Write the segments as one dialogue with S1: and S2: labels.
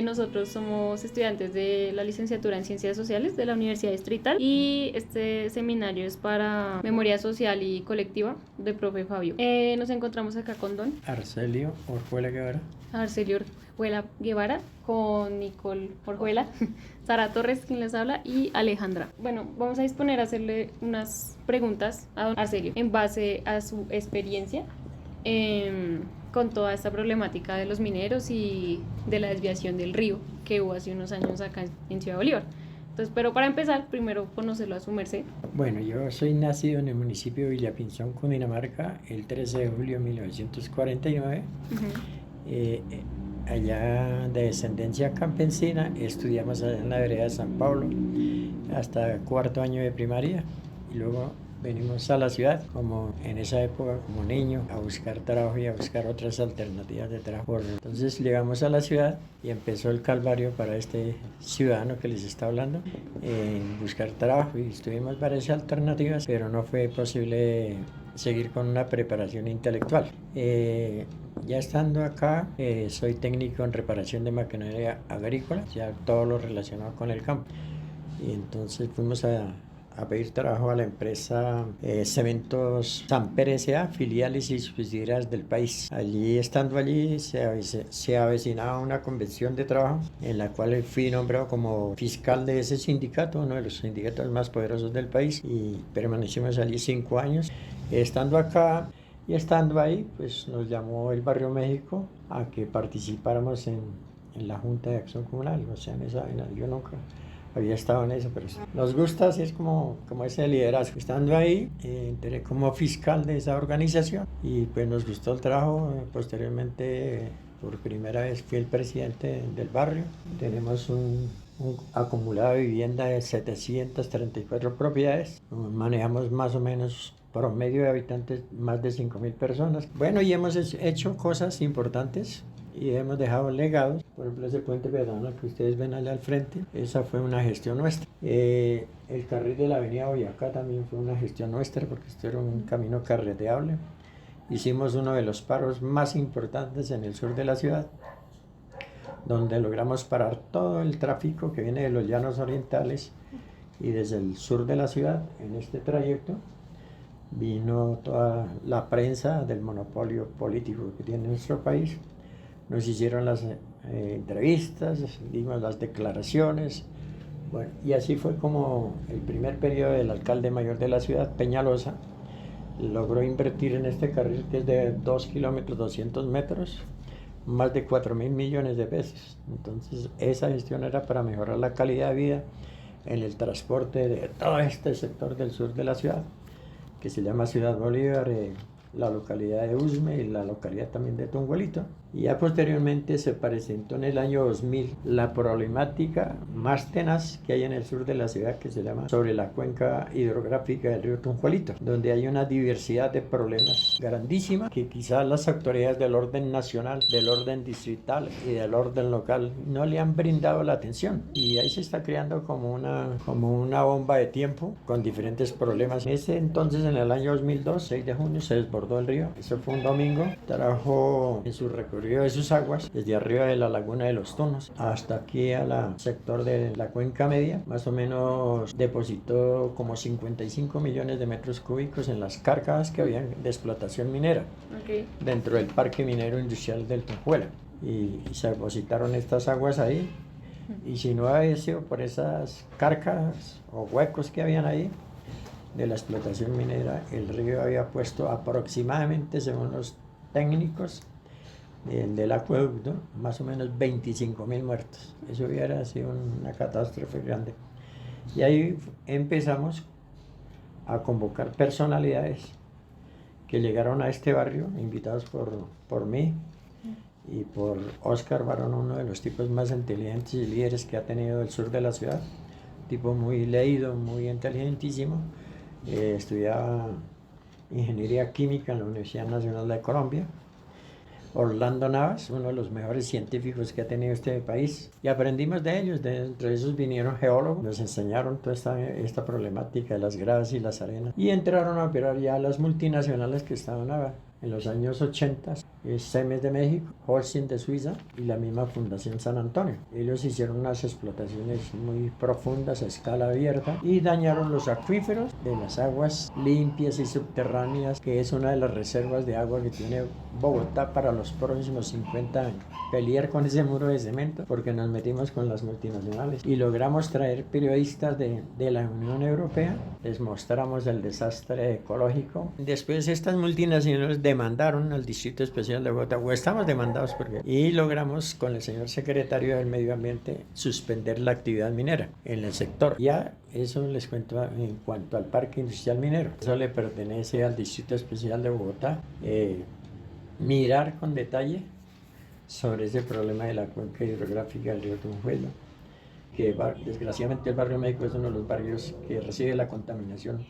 S1: Nosotros somos estudiantes de la licenciatura en Ciencias Sociales de la Universidad Distrital y este seminario es para memoria social y colectiva del profe Fabio. Nos encontramos acá con Don
S2: Arcelio Orjuela Guevara.
S1: Arcelio Orjuela Guevara, con Nicole Orjuela, Sara Torres, quien les habla, y Alejandra. Bueno, vamos a disponer a hacerle unas preguntas a don Arcelio en base a su experiencia con toda esta problemática de los mineros y de la desviación del río que hubo hace unos años acá en Ciudad Bolívar. Entonces, pero para empezar, primero conocerlo a su merced.
S2: Bueno, yo soy nacido en el municipio de Villapinzón, Cundinamarca, el 13 de julio de 1949. Allá de descendencia campesina, estudiamos allá en la vereda de San Pablo hasta cuarto año de primaria y luego venimos a la ciudad, como en esa época, como niño, a buscar trabajo y a buscar otras alternativas de trabajo. Entonces llegamos a la ciudad y empezó el calvario para este ciudadano que les está hablando, en buscar trabajo, y estuvimos varias alternativas, pero no fue posible seguir con una preparación intelectual. Ya estando acá, soy técnico en reparación de maquinaria agrícola, ya todo lo relacionado con el campo. Y entonces fuimos a pedir trabajo a la empresa Cementos Samper S.A., filiales y subsidiarias del país. Estando allí, se avecinaba una convención de trabajo en la cual fui nombrado como fiscal de ese sindicato, uno de los sindicatos más poderosos del país, y permanecimos allí 5 años. Estando acá y estando ahí, pues nos llamó el Barrio México a que participáramos en la Junta de Acción Comunal. O sea, en esa vaina yo nunca había estado en eso, pero nos gusta, así es como ese liderazgo. Estando ahí, entré como fiscal de esa organización y pues nos gustó el trabajo. Posteriormente, por primera vez fui el presidente del barrio. Tenemos un acumulado de vivienda de 734 propiedades. Manejamos más o menos promedio de habitantes más de 5.000 personas. Bueno, y hemos hecho cosas importantes y hemos dejado legados. Por ejemplo, ese puente peatonal que ustedes ven allá al frente, esa fue una gestión nuestra. El carril de la avenida Boyacá también fue una gestión nuestra, porque esto era un camino carreteable. Hicimos uno de los paros más importantes en el sur de la ciudad, donde logramos parar todo el tráfico que viene de los llanos orientales y desde el sur de la ciudad. En este trayecto vino toda la prensa del monopolio político que tiene nuestro país. Nos hicieron las entrevistas, dimos las declaraciones. Bueno, y así fue como el primer periodo del alcalde mayor de la ciudad, Peñalosa, logró invertir en este carril, que es de 2 kilómetros 200 metros, más de 4.000 millones de pesos. Entonces esa gestión era para mejorar la calidad de vida en el transporte de todo este sector del sur de la ciudad, que se llama Ciudad Bolívar, la localidad de Usme y la localidad también de Tunguelito. Y ya posteriormente se presentó en el año 2000 la problemática más tenaz que hay en el sur de la ciudad, que se llama sobre la cuenca hidrográfica del río Tunjuelito, donde hay una diversidad de problemas grandísima que quizás las autoridades del orden nacional, del orden distrital y del orden local no le han brindado la atención. Y ahí se está creando como una bomba de tiempo con diferentes problemas. En ese entonces, en el año 2002, 6 de junio, se desbordó el río. Eso fue un domingo. Trajo en su recorrido de sus aguas desde arriba de la laguna de los Tunos hasta aquí al sector de la cuenca media. Más o menos depositó como 55 millones de metros cúbicos en las cárcamas que habían de explotación minera dentro del Parque Minero Industrial del Tunjuela. Y se depositaron estas aguas ahí. Y si no había sido por esas cárcamas o huecos que habían ahí de la explotación minera, el río había puesto aproximadamente, según los técnicos del acueducto, más o menos 25.000 muertos. Eso hubiera sido una catástrofe grande. Y ahí empezamos a convocar personalidades que llegaron a este barrio, invitados por mí y por Óscar Barón, uno de los tipos más inteligentes y líderes que ha tenido el sur de la ciudad. Tipo muy leído, muy inteligentísimo. Estudiaba ingeniería química en la Universidad Nacional de Colombia. Orlando Navas, uno de los mejores científicos que ha tenido este país, y aprendimos de ellos. Entre esos vinieron geólogos, nos enseñaron toda esta problemática de las gravas y las arenas, y entraron a operar ya las multinacionales que estaban en los años 80 Cemes de México, Holcim de Suiza y la misma Fundación San Antonio. Ellos hicieron unas explotaciones muy profundas a escala abierta y dañaron los acuíferos de las aguas limpias y subterráneas, que es una de las reservas de agua que tiene Bogotá para los próximos 50 años. Pelear con ese muro de cemento porque nos metimos con las multinacionales y logramos traer periodistas de la Unión Europea, les mostramos el desastre ecológico. Después estas multinacionales demandaron al Distrito Especial de Bogotá, o estamos demandados y logramos con el señor secretario del Medio Ambiente suspender la actividad minera en el sector. Ya eso les cuento en cuanto al Parque Industrial Minero. Eso le pertenece al Distrito Especial de Bogotá. Mirar con detalle sobre ese problema de la cuenca hidrográfica del río Tunjuelo, que desgraciadamente el barrio México es uno de los barrios que recibe la contaminación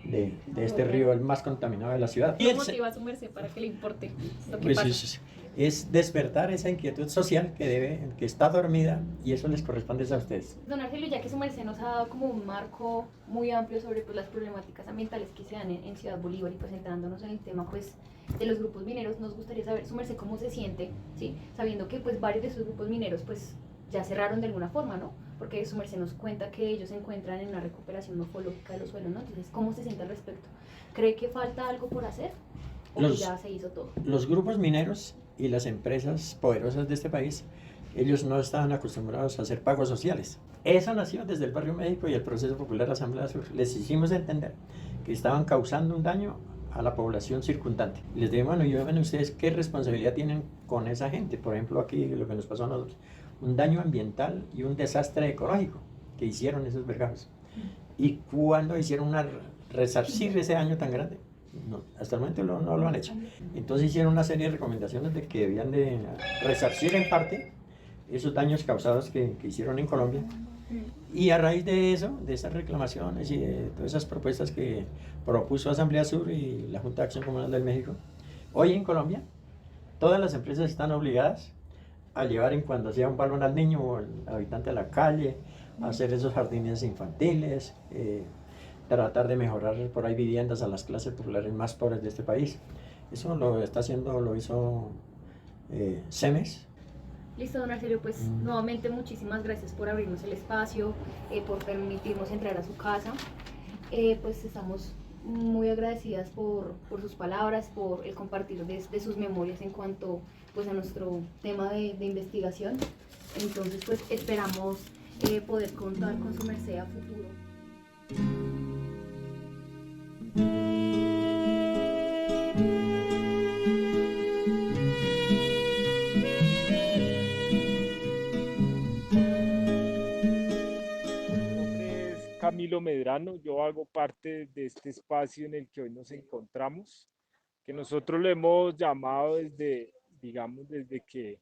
S2: de este río, el más contaminado de la ciudad.
S1: ¿Qué motiva a su merced para que le importe lo que
S2: Pues
S1: pasa?
S2: es despertar esa inquietud social que está dormida, y eso les corresponde a ustedes.
S1: Don Argelio, ya que su merced nos ha dado como un marco muy amplio sobre pues, las problemáticas ambientales que se dan en Ciudad Bolívar y pues centrándonos en el tema pues de los grupos mineros, nos gustaría saber su merced cómo se siente, ¿sí? Sabiendo que pues varios de esos grupos mineros pues ya cerraron de alguna forma, ¿no? Porque su merced nos cuenta que ellos se encuentran en una recuperación morfológica de los suelos, ¿no? Entonces, ¿cómo se siente al respecto? ¿Cree que falta algo por hacer? ¿O ya se hizo todo?
S2: Los grupos mineros y las empresas poderosas de este país, ellos no estaban acostumbrados a hacer pagos sociales. Eso nació desde el Barrio México y el Proceso Popular Asamblea Sur. Les hicimos entender que estaban causando un daño a la población circundante. Les dije, bueno, yo ven ustedes qué responsabilidad tienen con esa gente. Por ejemplo, aquí lo que nos pasó a nosotros, un daño ambiental y un desastre ecológico que hicieron esos vergajos. Y cuando hicieron resarcir ese daño tan grande, no, hasta el momento no lo han hecho. Entonces hicieron una serie de recomendaciones de que debían de resarcir en parte esos daños causados que hicieron en Colombia. Y a raíz de eso, de esas reclamaciones y de todas esas propuestas que propuso Asamblea Sur y la Junta de Acción Comunal del México, hoy en Colombia todas las empresas están obligadas a llevar en cuando sea un balón al niño o al habitante de la calle, a hacer esos jardines infantiles, tratar de mejorar por ahí viviendas a las clases populares más pobres de este país. Eso lo está haciendo, lo hizo CEMES.
S1: Listo, don Argelio, pues nuevamente muchísimas gracias por abrirnos el espacio, por permitirnos entrar a su casa. Pues estamos muy agradecidas por sus palabras, por el compartir de sus memorias en cuanto pues, a nuestro tema de investigación. Entonces, pues esperamos poder contar con su merced a futuro.
S3: Camilo Medrano, yo hago parte de este espacio en el que hoy nos encontramos, que nosotros lo hemos llamado desde, digamos, desde que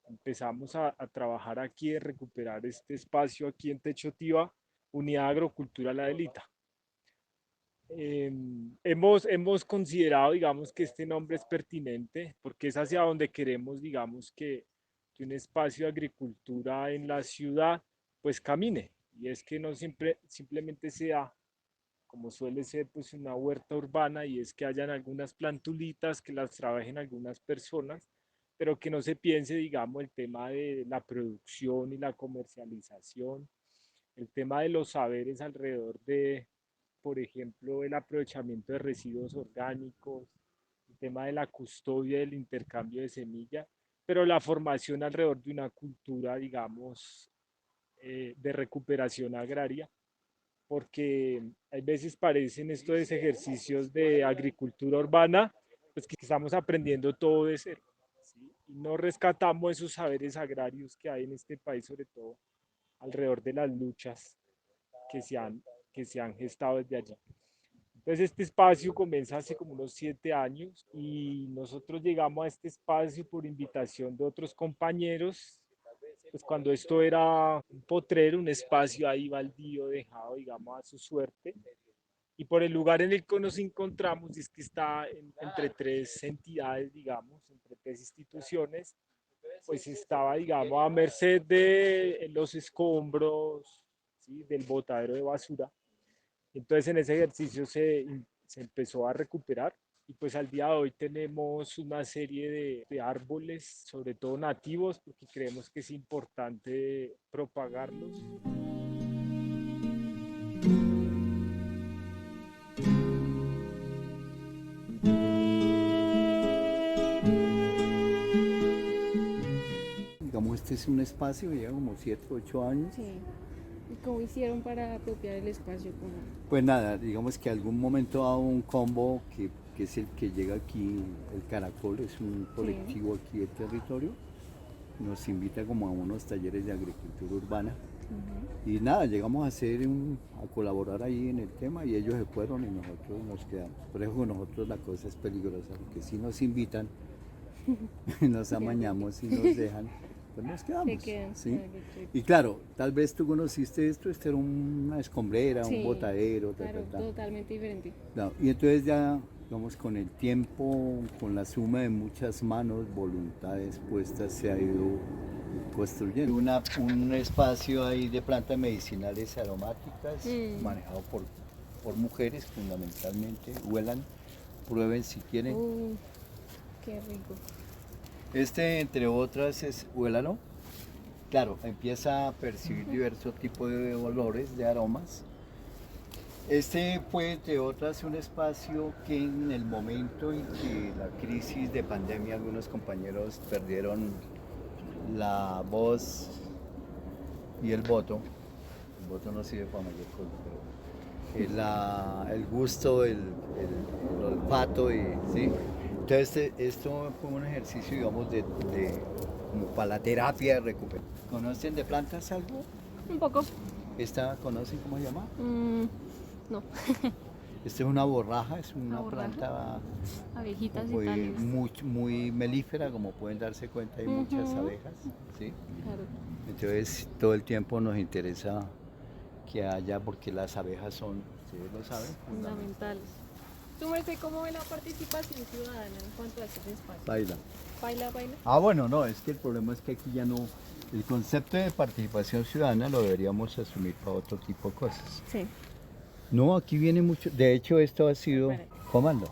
S3: empezamos a trabajar aquí, de recuperar este espacio aquí en Techotiva, Unidad Agrocultura La Delita. Hemos considerado, digamos, que este nombre es pertinente porque es hacia donde queremos, digamos, que un espacio de agricultura en la ciudad, pues camine. Y es que no siempre, simplemente sea, como suele ser, pues una huerta urbana, y es que hayan algunas plantulitas que las trabajen algunas personas, pero que no se piense, digamos, el tema de la producción y la comercialización, el tema de los saberes alrededor de, por ejemplo, el aprovechamiento de residuos orgánicos, el tema de la custodia del intercambio de semilla, pero la formación alrededor de una cultura, digamos, de recuperación agraria, porque hay veces parecen estos ejercicios de agricultura urbana, pues que estamos aprendiendo todo de cero, ¿sí? Y no rescatamos esos saberes agrarios que hay en este país, sobre todo alrededor de las luchas que que se han gestado desde allí. Entonces este espacio comienza hace como unos 7 años y nosotros llegamos a este espacio por invitación de otros compañeros, pues cuando esto era un potrero, un espacio ahí baldío dejado, digamos, a su suerte. Y por el lugar en el que nos encontramos, es que está entre tres entidades, digamos, entre tres instituciones, pues estaba, digamos, a merced de los escombros, ¿sí? Del botadero de basura. Entonces en ese ejercicio se empezó a recuperar. Y pues al día de hoy tenemos una serie de árboles, sobre todo nativos, porque creemos que es importante propagarlos.
S4: Digamos, este es un espacio, lleva como 7, 8 años.
S1: Sí. ¿Y cómo hicieron para apropiar el espacio? ¿Cómo?
S4: Pues nada, digamos que algún momento dado un combo que es el que llega aquí, el Caracol, es un colectivo aquí del territorio, nos invita como a unos talleres de agricultura urbana. Y nada, llegamos a a colaborar ahí en el tema y ellos se fueron y nosotros nos quedamos. Por eso con nosotros la cosa es peligrosa, porque si nos invitan, nos amañamos y nos dejan, pues nos quedamos.
S1: Se quedan.
S4: ¿sí?
S1: Claro,
S4: Y claro, tal vez tú conociste esto, este era una escombrera,
S1: sí,
S4: un botadero,
S1: claro, totalmente diferente.
S4: No, y entonces ya, digamos, con el tiempo, con la suma de muchas manos, voluntades puestas, se ha ido construyendo un espacio ahí de plantas medicinales aromáticas, manejado por mujeres fundamentalmente. Huelan, prueben si quieren.
S1: Qué rico.
S4: Este, entre otras, es huélalo. Claro, empieza a percibir diversos tipos de olores, de aromas. Este fue, entre otras, un espacio que en el momento en que la crisis de pandemia, algunos compañeros perdieron la voz y el voto no sirve para mayor cosa, pero el gusto, el olfato, ¿sí? Entonces esto fue un ejercicio, digamos, como para la terapia de recuperación. ¿Conocen de plantas algo?
S1: Un poco.
S4: ¿Esta conocen cómo se llama?
S1: No.
S4: Esta es una borraja, es una
S1: borraja.
S4: planta
S1: Abejitas y
S4: muy,
S1: tales.
S4: muy melífera, como pueden darse cuenta, hay muchas abejas, ¿sí?
S1: Claro.
S4: Entonces todo el tiempo nos interesa que haya, porque las abejas son, ustedes lo saben,
S1: Fundamentales. ¿Tú, Merced, cómo ve la participación ciudadana en cuanto a estos espacios?
S4: baila.
S1: Baila.
S4: Ah, bueno, no, es que el problema es que aquí ya no, el concepto de participación ciudadana lo deberíamos asumir para otro tipo de cosas.
S1: Sí.
S4: No, aquí viene mucho, de hecho esto ha sido,
S1: Espere.
S4: comando,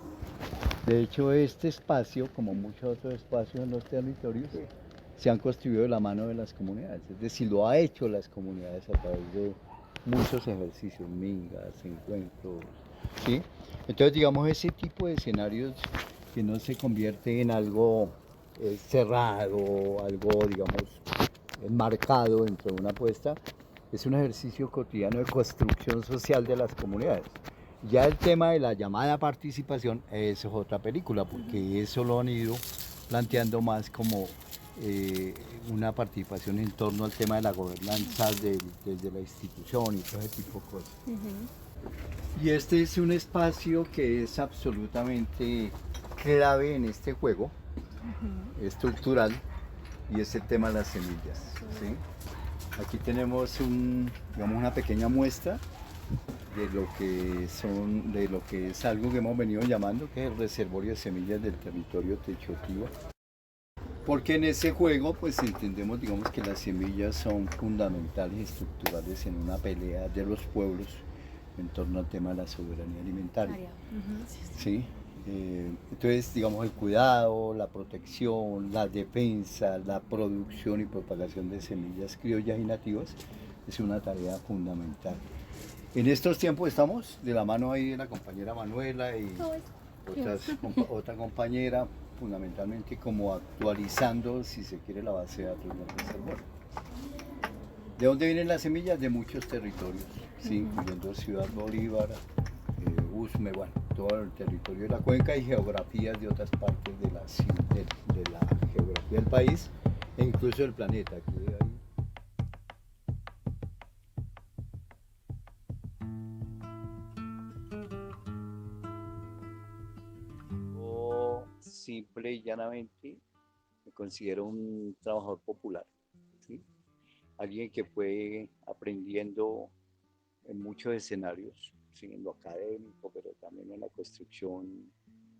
S4: de hecho este espacio, como muchos otros espacios en los territorios, se han construido de la mano de las comunidades, es decir, lo ha hecho las comunidades a través de muchos ejercicios, mingas, encuentros, ¿sí? Entonces, digamos, ese tipo de escenarios que no se convierte en algo cerrado, algo, digamos, enmarcado dentro de una apuesta, es un ejercicio cotidiano de construcción social de las comunidades. Ya el tema de la llamada participación, eso es otra película, porque eso lo han ido planteando más como una participación en torno al tema de la gobernanza desde la institución y todo ese tipo de cosas. Y este es un espacio que es absolutamente clave en este juego estructural, y es el tema de las semillas, ¿sí? Aquí tenemos digamos, una pequeña muestra de lo que es algo que hemos venido llamando, que es el reservorio de semillas del territorio Techotiba. Porque en ese juego pues entendemos, digamos, que las semillas son fundamentales y estructurales en una pelea de los pueblos en torno al tema de la soberanía alimentaria. ¿Sí? Entonces, digamos, el cuidado, la protección, la defensa, la producción y propagación de semillas criollas y nativas es una tarea fundamental. En estos tiempos estamos de la mano ahí de la compañera Manuela y otra compañera, fundamentalmente como actualizando, si se quiere, la base de datos del reservorio. ¿De dónde vienen las semillas? De muchos territorios, ¿sí? Incluyendo Ciudad Bolívar, Usme, bueno, todo el territorio de la cuenca y geografías de otras partes de la geografía del país e incluso del planeta. Aquí hay yo simple y llanamente me considero un trabajador popular, ¿sí? Alguien que fue aprendiendo en muchos escenarios, ¿sí? En lo académico, pero también en la construcción,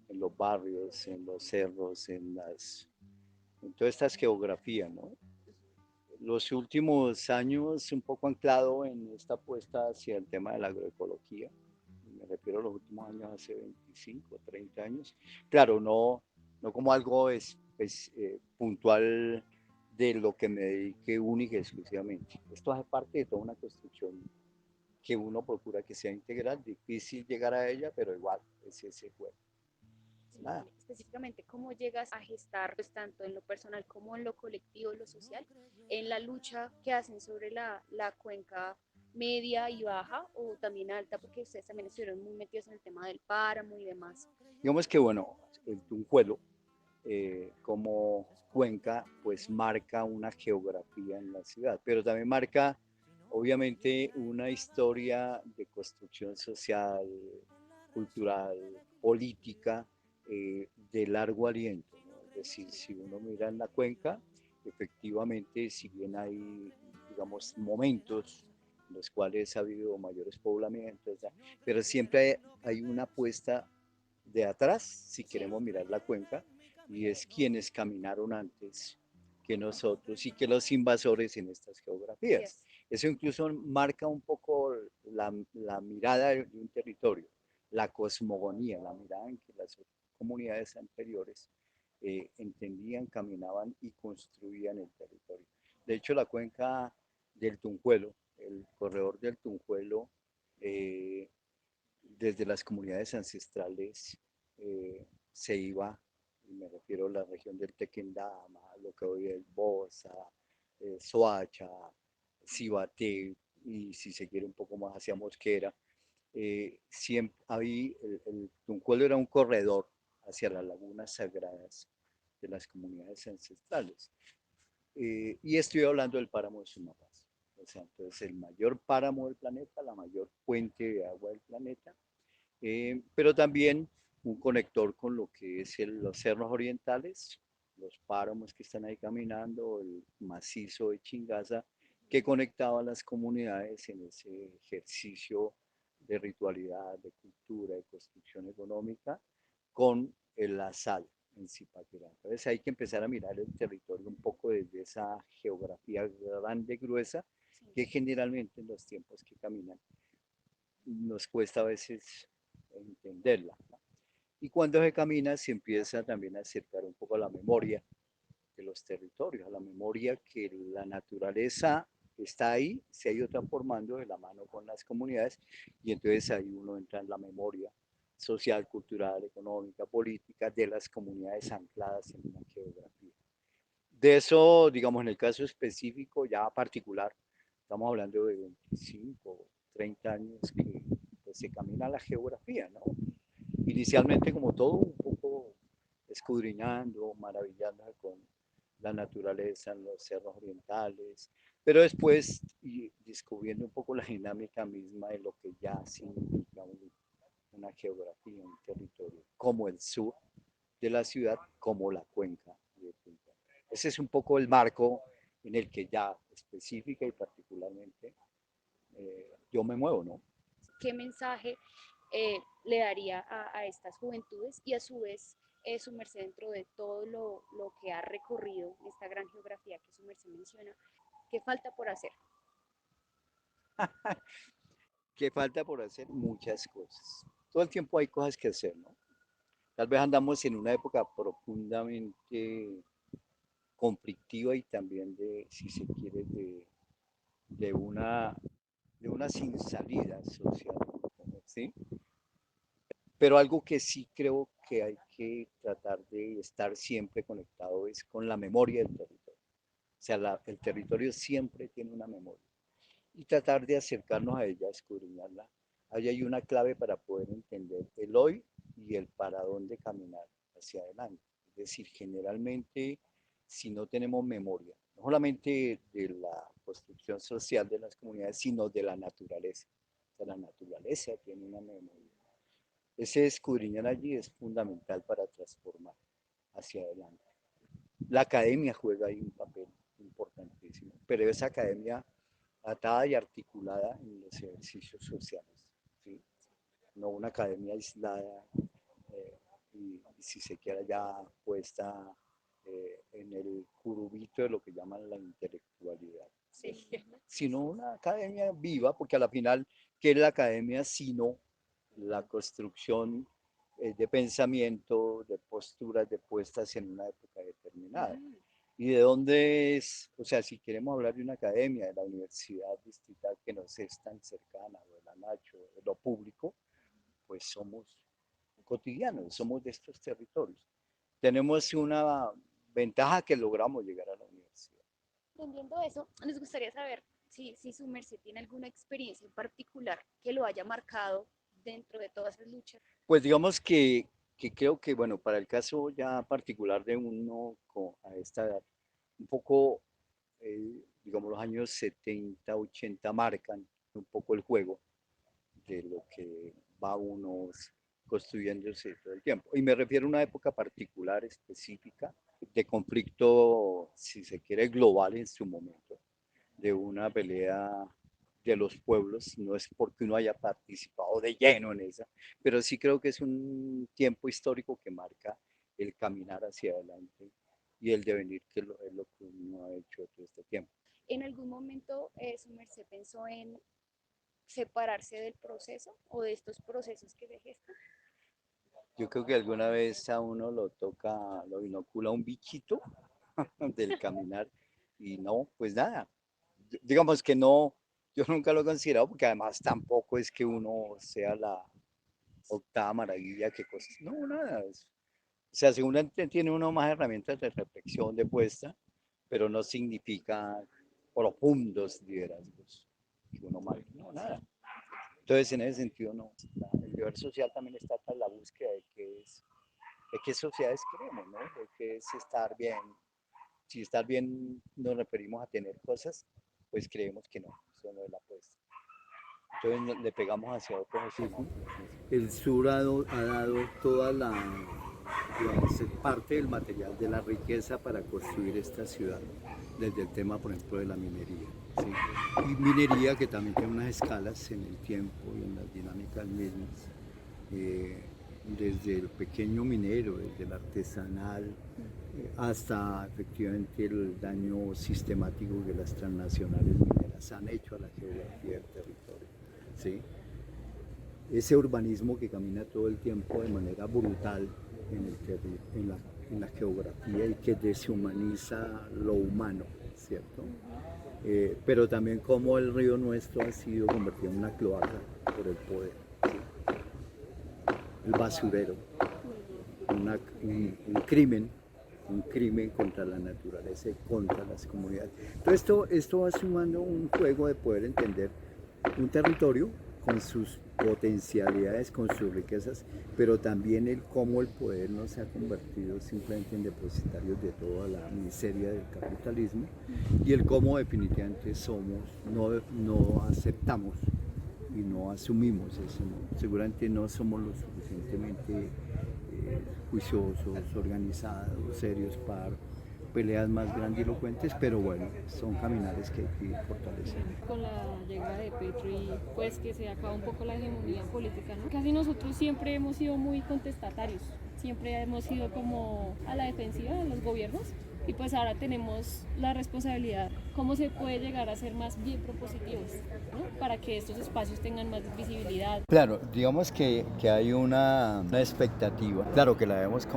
S4: en los barrios, en los cerros, en todas estas geografías, ¿no? Los últimos años un poco anclado en esta apuesta hacia el tema de la agroecología, me refiero refiero a los últimos años, hace 25, 30 años. Claro, no como algo puntual de lo que me dedique única y exclusivamente. Esto hace parte de toda una construcción que uno procura que sea integral, difícil llegar a ella, pero igual es ese juego.
S5: Nada. Específicamente, ¿cómo llegas a gestar, pues, tanto en lo personal como en lo colectivo, lo social, en la lucha que hacen sobre la cuenca media y baja o también alta, porque ustedes también estuvieron muy metidos en el tema del páramo y demás?
S4: Digamos que, bueno, el Tunjuelo como cuenca, pues marca una geografía en la ciudad, pero también marca, obviamente, una historia de construcción social, cultural, política, de largo aliento, ¿no? Es decir, si uno mira en la cuenca, efectivamente, si bien hay, digamos, momentos en los cuales ha habido mayores poblamientos, pero siempre hay una apuesta de atrás, si queremos mirar la cuenca, y es quienes caminaron antes que nosotros y que los invasores en estas geografías. Eso incluso marca un poco la mirada de un territorio, la cosmogonía, la mirada en que las comunidades anteriores entendían, caminaban y construían el territorio. De hecho, la cuenca del Tunjuelo, el corredor del Tunjuelo, eh, desde las comunidades ancestrales se iba, y me refiero a la región del Tequendama, lo que hoy es Bosa, Soacha, Cibaté, y si se quiere un poco más hacia Mosquera, siempre ahí el Tunjuelo era un corredor hacia las lagunas sagradas de las comunidades ancestrales. Y estoy hablando del páramo de Sumapaz. O sea, entonces el mayor páramo del planeta, la mayor fuente de agua del planeta, pero también un conector con lo que es los cerros orientales, los páramos que están ahí caminando, el macizo de Chingaza, que conectaba a las comunidades en ese ejercicio de ritualidad, de cultura, de construcción económica, con la sal en Zipaquirá. Entonces hay que empezar a mirar el territorio un poco desde esa geografía grande, gruesa, que generalmente en los tiempos que caminan nos cuesta a veces entenderla, ¿no? Y cuando se camina se empieza también a acercar un poco a la memoria de los territorios, a la memoria que la naturaleza está ahí, se ha ido transformando de la mano con las comunidades y entonces ahí uno entra en la memoria social, cultural, económica, política de las comunidades ancladas en una geografía. De eso, digamos, en el caso específico, ya particular, estamos hablando de 25, 30 años que pues, se camina la geografía, ¿no? Inicialmente como todo, un poco escudriñando, maravillándose con la naturaleza en los cerros orientales, pero después y descubriendo un poco la dinámica misma de lo que ya significa una geografía, un territorio, como el sur de la ciudad, como la cuenca de Punta. Ese es un poco el marco en el que ya específica y particularmente yo me muevo, ¿no?
S5: ¿Qué mensaje le daría a estas juventudes y a su vez su merced dentro de todo lo que ha recorrido esta gran geografía que su merced menciona? ¿Qué falta por hacer?
S4: Que falta por hacer muchas cosas. Todo el tiempo hay cosas que hacer, ¿no? Tal vez andamos en una época profundamente conflictiva y también de, si se quiere, de una, de una sin salida social, ¿sí? Pero algo que sí creo que hay que tratar de estar siempre conectado es con la memoria del territorio. O sea, el territorio siempre tiene una memoria. Y tratar de acercarnos a ella, escudriñarla. Ahí hay una clave para poder entender el hoy y el para dónde caminar hacia adelante. Es decir, generalmente, si no tenemos memoria, no solamente de la construcción social de las comunidades, sino de la naturaleza. O sea, la naturaleza tiene una memoria. Ese escudriñar allí es fundamental para transformar hacia adelante. La academia juega ahí un papel importantísimo, pero esa academia atada y articulada en los ejercicios sociales, ¿sí? No una academia aislada y si se quiera ya puesta en el curubito de lo que llaman la intelectualidad,
S5: Sí.
S4: sino una academia viva, porque a la final, ¿qué es la academia sino la construcción de pensamiento, de posturas, de puestas en una época determinada. ¿Y de dónde es? O sea, si queremos hablar de una academia, de la universidad distrital que nos es tan cercana, o de la Nacho, de lo público, pues somos cotidianos, somos de estos territorios. Tenemos una ventaja que logramos llegar a la universidad.
S5: Entendiendo eso, nos gustaría saber si su merced tiene alguna experiencia en particular que lo haya marcado dentro de todas esas luchas.
S4: Pues digamos que creo que, bueno, para el caso ya particular de uno a esta edad, un poco, digamos, los años 70, 80 marcan un poco el juego de lo que va uno construyéndose todo el tiempo. Y me refiero a una época particular, específica, de conflicto, si se quiere, global en su momento, de una pelea de los pueblos, no es porque uno haya participado de lleno en esa, pero sí creo que es un tiempo histórico que marca el caminar hacia adelante y el devenir, que es lo que uno ha hecho todo este tiempo.
S5: ¿En algún momento su merced pensó en separarse del proceso o de estos procesos que se gestan?
S4: Yo creo que alguna vez a uno lo toca, lo inocula un bichito del caminar y no, pues nada. Digamos que no, yo nunca lo he considerado porque además tampoco es que uno sea la octava maravilla que cosa. No, nada. O sea, seguramente tiene uno más herramientas de reflexión, de puesta, pero no significa profundos liderazgos que uno marque. No, nada. Entonces, en ese sentido, no. El deber social también está tras la búsqueda de qué sociedades queremos, ¿no? De qué es estar bien. Si estar bien nos referimos a tener cosas, pues creemos que no, eso no es la apuesta. Entonces le pegamos hacia otros escenarios. El sur ha dado toda parte del material, de la riqueza para construir esta ciudad, desde el tema, por ejemplo, de la minería. ¿Sí? Y minería que también tiene unas escalas en el tiempo y en las dinámicas mismas, desde el pequeño minero, desde el artesanal, hasta efectivamente el daño sistemático que las transnacionales mineras han hecho a la geografía del territorio. ¿Sí? Ese urbanismo que camina todo el tiempo de manera brutal en la geografía y que deshumaniza lo humano, ¿cierto? Pero también como el río nuestro ha sido convertido en una cloaca por el poder, ¿sí? El basurero, un crimen contra la naturaleza y contra las comunidades. Entonces esto va sumando un juego de poder entender un territorio con sus potencialidades, con sus riquezas, pero también el cómo el poder no se ha convertido simplemente en depositarios de toda la miseria del capitalismo y el cómo definitivamente no aceptamos y no asumimos eso, ¿no? Seguramente no somos lo suficientemente juiciosos, organizados, serios para peleas más grandilocuentes, pero bueno, son caminares que hay que ir fortaleciendo.
S1: Con la llegada de Petro y pues que se acaba un poco la hegemonía política, ¿no? Casi nosotros siempre hemos sido muy contestatarios, siempre hemos sido como a la defensiva de los gobiernos y pues ahora tenemos la responsabilidad, cómo se puede llegar a ser más bien propositivos, ¿no? Para que estos espacios tengan más visibilidad.
S4: Claro, digamos que hay una expectativa, claro que la debemos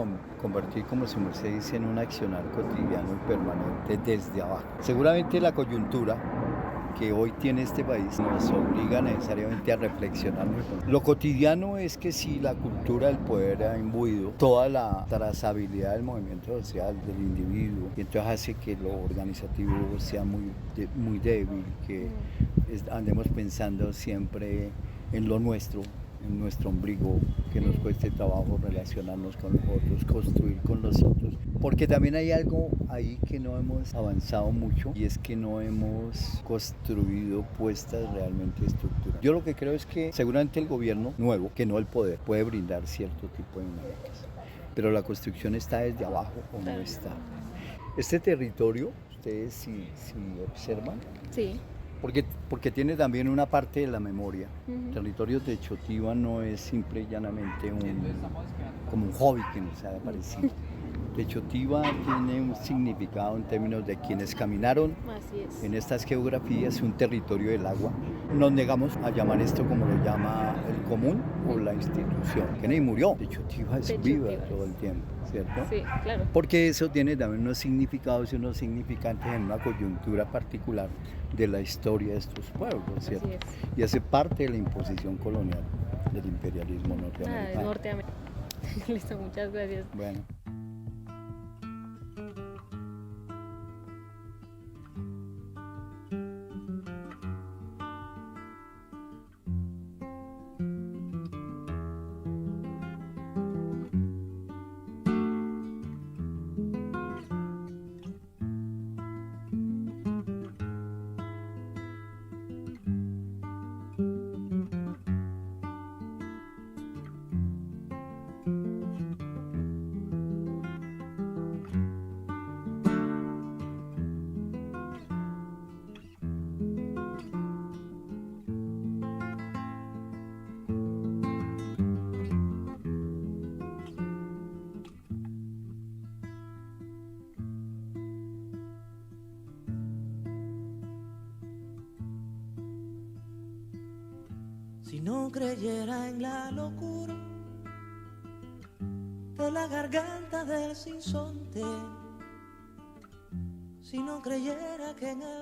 S4: convertir, como su merced dice, en un accionar cotidiano y permanente desde abajo. Seguramente la coyuntura que hoy tiene este país nos obliga necesariamente a reflexionar mejor. Lo cotidiano es que si la cultura del poder ha imbuido toda la trazabilidad del movimiento social, del individuo, y entonces hace que lo organizativo sea muy débil, que andemos pensando siempre en lo nuestro, en nuestro ombligo, que nos cueste trabajo relacionarnos con los otros, construir con los otros, porque también hay algo ahí que no hemos avanzado mucho y es que no hemos construido puestas realmente estructuras. Yo lo que creo es que seguramente el gobierno nuevo, que no el poder, puede brindar cierto tipo de dinámicas, pero la construcción está desde abajo o no está. Este territorio, ustedes si observan,
S1: Sí.
S4: Porque tiene también una parte de la memoria. El territorio de Chotiva no es simple y llanamente como un hobby que nos ha aparecido. Techotiva tiene un significado en términos de quienes caminaron en estas geografías, un territorio del agua. Nos negamos a llamar esto como lo llama el común o la institución. Kennedy murió, de hecho Chiva es
S1: De hecho,
S4: viva
S1: Chiva
S4: todo
S1: es.
S4: el tiempo, ¿cierto?
S1: Sí, claro.
S4: Porque eso tiene también unos significados y unos significantes en una coyuntura particular de la historia de estos pueblos, ¿cierto?
S1: Así es.
S4: Y hace parte de la imposición colonial del imperialismo
S1: Ah, de
S4: norteamericano.
S1: Norteamérica. Listo, muchas gracias.
S4: Bueno.
S6: Si no creyera en la locura de la garganta del sinsonte, si no creyera que en el